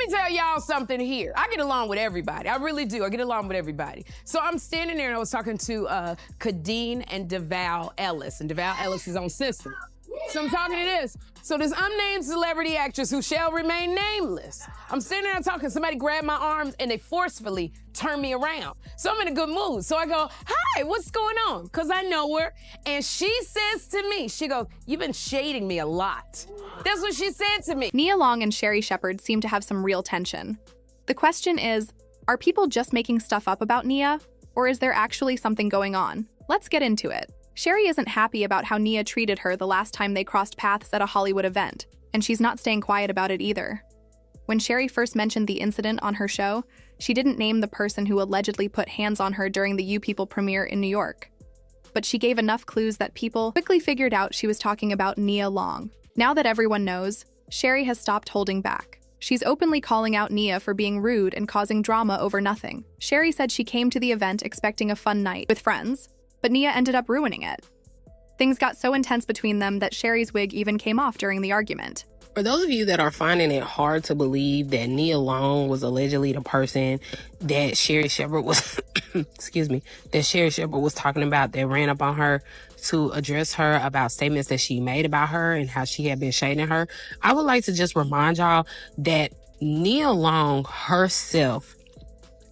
me tell y'all something here. I get along with everybody. I really do. I get along with everybody. So I'm standing there and I was talking to Kadeen and DeVal Ellis. And DeVal Ellis is on System. So I'm talking to this. So this unnamed celebrity actress who shall remain nameless. I'm standing there talking, somebody grabbed my arms and they forcefully turned me around. So I'm in a good mood. So I go, hi, what's going on? Because I know her. And she says to me, she goes, you've been shading me a lot. That's what she said to me. Nia Long and Sherri Shepherd seem to have some real tension. The question is, are people just making stuff up about Nia? Or is there actually something going on? Let's get into it. Sherri isn't happy about how Nia treated her the last time they crossed paths at a Hollywood event, and she's not staying quiet about it either. When Sherri first mentioned the incident on her show, she didn't name the person who allegedly put hands on her during the You People premiere in New York. But she gave enough clues that people quickly figured out she was talking about Nia Long. Now that everyone knows, Sherri has stopped holding back. She's openly calling out Nia for being rude and causing drama over nothing. Sherri said she came to the event expecting a fun night with friends, but Nia ended up ruining it. Things got so intense between them that Sherri's wig even came off during the argument. For those of you that are finding it hard to believe that Nia Long was allegedly the person that Sherri Shepherd was, that Sherri Shepherd was talking about, that ran up on her to address her about statements that she made about her and how she had been shading her, I would like to just remind y'all that Nia Long herself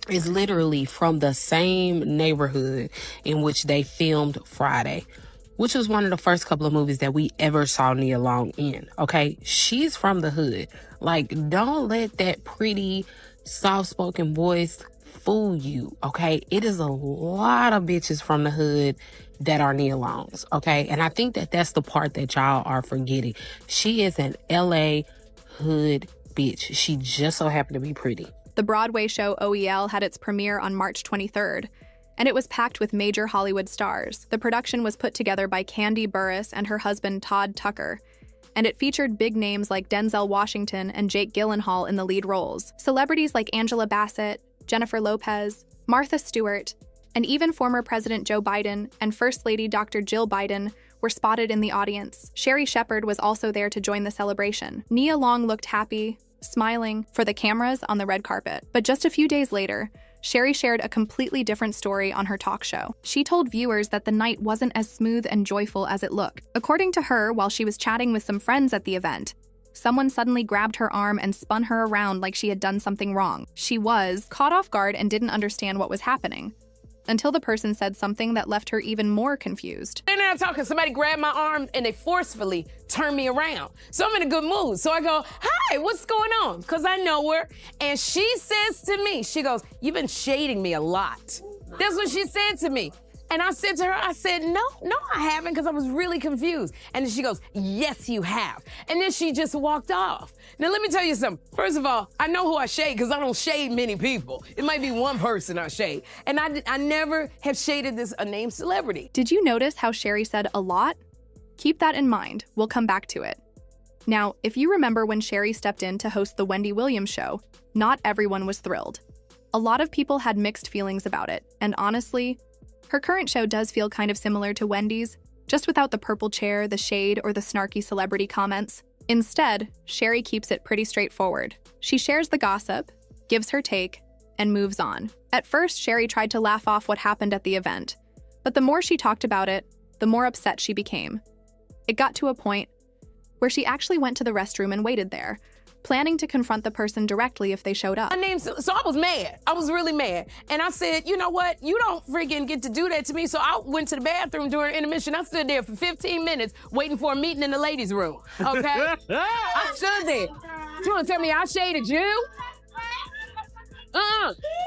is literally from the same neighborhood in which they filmed Friday, which was one of the first couple of movies that we ever saw Nia Long in, okay? She's from the hood. Like, don't let that pretty, soft-spoken voice fool you, okay? It is a lot of bitches from the hood that are Nia Longs, okay? And I think that that's the part that y'all are forgetting. She is an LA hood bitch. She just so happened to be pretty. The Broadway show OEL had its premiere on March 23rd, and it was packed with major Hollywood stars. The production was put together by Candy Burris and her husband Todd Tucker, and it featured big names like Denzel Washington and Jake Gyllenhaal in the lead roles. Celebrities like Angela Bassett, Jennifer Lopez, Martha Stewart, and even former President Joe Biden and First Lady Dr. Jill Biden were spotted in the audience. Sherri Shepherd was also there to join the celebration. Nia Long looked happy, smiling for the cameras on the red carpet. But just a few days later, Sherri shared a completely different story on her talk show. She told viewers that the night wasn't as smooth and joyful as it looked. According to her, while she was chatting with some friends at the event, someone suddenly grabbed her arm and spun her around like she had done something wrong. She was caught off guard and didn't understand what was happening, until the person said something that left her even more confused. And I'm talking, somebody grabbed my arm and they forcefully turned me around. So I'm in a good mood. So I go, hi, what's going on? Because I know her. And she says to me, she goes, you've been shading me a lot. That's what she said to me. And I said to her, I said, no, I haven't, because I was really confused. And then she goes, yes, you have. And then she just walked off. Now, let me tell you something. First of all, I know who I shade because I don't shade many people. It might be one person I shade. And I never have shaded this unnamed celebrity. Did you notice how Sherri said a lot? Keep that in mind. We'll come back to it. Now, if you remember when Sherri stepped in to host the Wendy Williams show, not everyone was thrilled. A lot of people had mixed feelings about it, and honestly, her current show does feel kind of similar to Wendy's, just without the purple chair, the shade, or the snarky celebrity comments. Instead, Sherri keeps it pretty straightforward. She shares the gossip, gives her take, and moves on. At first, Sherri tried to laugh off what happened at the event, but the more she talked about it, the more upset she became. It got to a point where she actually went to the restroom and waited there, planning to confront the person directly if they showed up. So I was mad. I was really mad. And I said, you know what? You don't freaking get to do that to me. So I went to the bathroom during intermission. I stood there for 15 minutes waiting for a meeting in the ladies' room, okay? I stood there. You want to tell me I shaded you?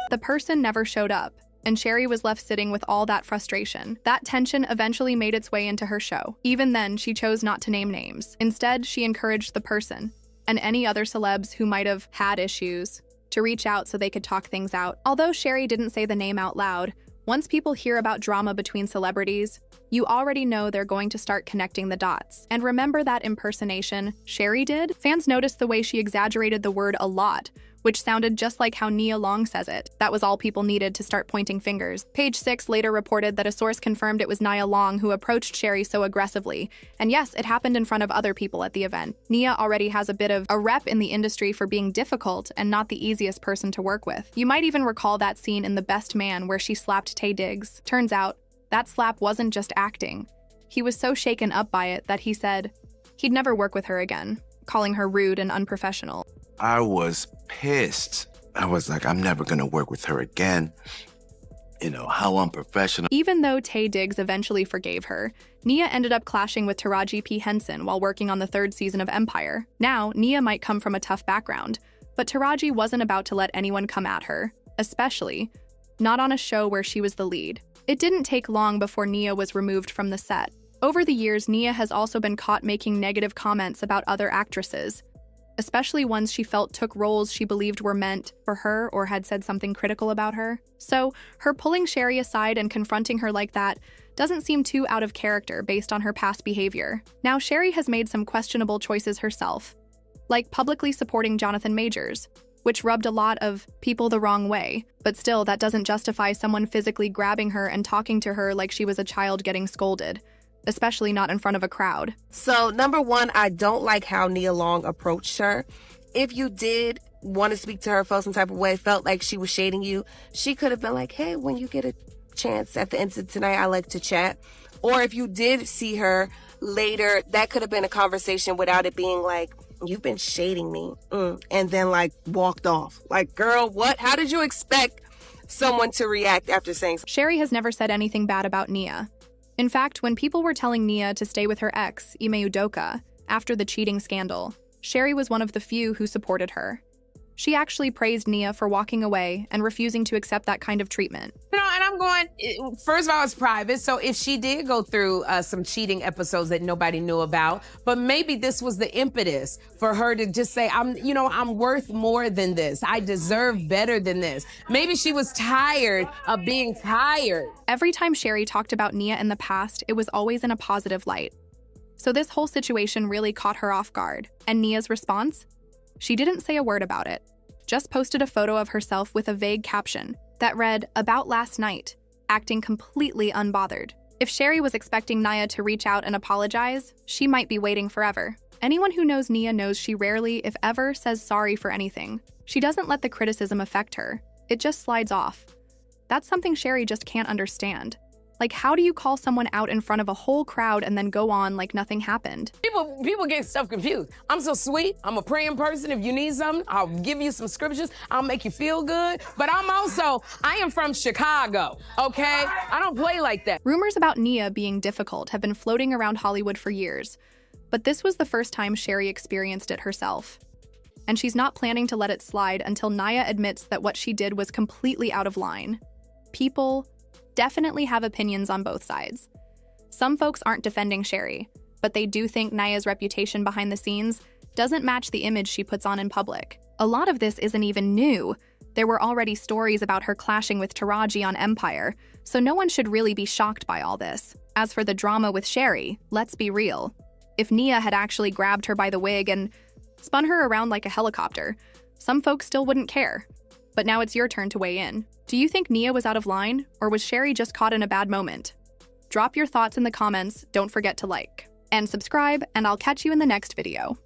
The person never showed up, and Sherri was left sitting with all that frustration. That tension eventually made its way into her show. Even then, she chose not to name names. Instead, she encouraged the person and any other celebs who might have had issues to reach out so they could talk things out. Although Sherri didn't say the name out loud, once people hear about drama between celebrities, you already know they're going to start connecting the dots. And remember that impersonation Sherri did? Fans noticed the way she exaggerated the word a lot, which sounded just like how Nia Long says it. That was all people needed to start pointing fingers. Page 6 later reported that a source confirmed it was Nia Long who approached Sherri so aggressively. And yes, it happened in front of other people at the event. Nia already has a bit of a rep in the industry for being difficult and not the easiest person to work with. You might even recall that scene in The Best Man where she slapped Taye Diggs. Turns out, that slap wasn't just acting. He was so shaken up by it that he said he'd never work with her again, calling her rude and unprofessional. I was pissed. I was like, I'm never gonna work with her again. You know, how unprofessional. Even though Taye Diggs eventually forgave her, Nia ended up clashing with Taraji P. Henson while working on the 3rd season of Empire. Now, Nia might come from a tough background, but Taraji wasn't about to let anyone come at her, especially not on a show where she was the lead. It didn't take long before Nia was removed from the set. Over the years, Nia has also been caught making negative comments about other actresses, especially ones she felt took roles she believed were meant for her or had said something critical about her. So, her pulling Sherri aside and confronting her like that doesn't seem too out of character based on her past behavior. Now, Sherri has made some questionable choices herself, like publicly supporting Jonathan Majors, which rubbed a lot of people the wrong way. But still, that doesn't justify someone physically grabbing her and talking to her like she was a child getting scolded, especially not in front of a crowd. So, number one, I don't like how Nia Long approached her. If you did want to speak to her, felt some type of way, felt like she was shading you, she could have been like, hey, when you get a chance at the end of tonight, I like to chat. Or if you did see her later, that could have been a conversation without it being like, you've been shading me, and then like walked off. Like, girl, what? How did you expect someone to react after saying something? Sherri has never said anything bad about Nia. In fact, when people were telling Nia to stay with her ex, Ime Udoka, after the cheating scandal, Sherri was one of the few who supported her. She actually praised Nia for walking away and refusing to accept that kind of treatment. You know, and I'm going, first of all, it's private. So if she did go through some cheating episodes that nobody knew about, but maybe this was the impetus for her to just say, I'm worth more than this. I deserve better than this. Maybe she was tired of being tired. Every time Sherri talked about Nia in the past, it was always in a positive light. So this whole situation really caught her off guard. And Nia's response? She didn't say a word about it, just posted a photo of herself with a vague caption that read, "About last night," acting completely unbothered. If Sherri was expecting Nia to reach out and apologize, she might be waiting forever. Anyone who knows Nia knows she rarely, if ever, says sorry for anything. She doesn't let the criticism affect her. It just slides off. That's something Sherri just can't understand. Like, how do you call someone out in front of a whole crowd and then go on like nothing happened? People get stuff confused. I'm so sweet. I'm a praying person. If you need something, I'll give you some scriptures. I'll make you feel good. But I am from Chicago, okay? I don't play like that. Rumors about Nia being difficult have been floating around Hollywood for years, but this was the first time Sherri experienced it herself. And she's not planning to let it slide until Nia admits that what she did was completely out of line. People definitely have opinions on both sides. Some folks aren't defending Sherri, but they do think Nia's reputation behind the scenes doesn't match the image she puts on in public. A lot of this isn't even new. There were already stories about her clashing with Taraji on Empire, so no one should really be shocked by all this. As for the drama with Sherri, let's be real. If Nia had actually grabbed her by the wig and spun her around like a helicopter, some folks still wouldn't care. But now it's your turn to weigh in. Do you think Nia was out of line, or was Sherri just caught in a bad moment? Drop your thoughts in the comments, don't forget to like and subscribe, and I'll catch you in the next video.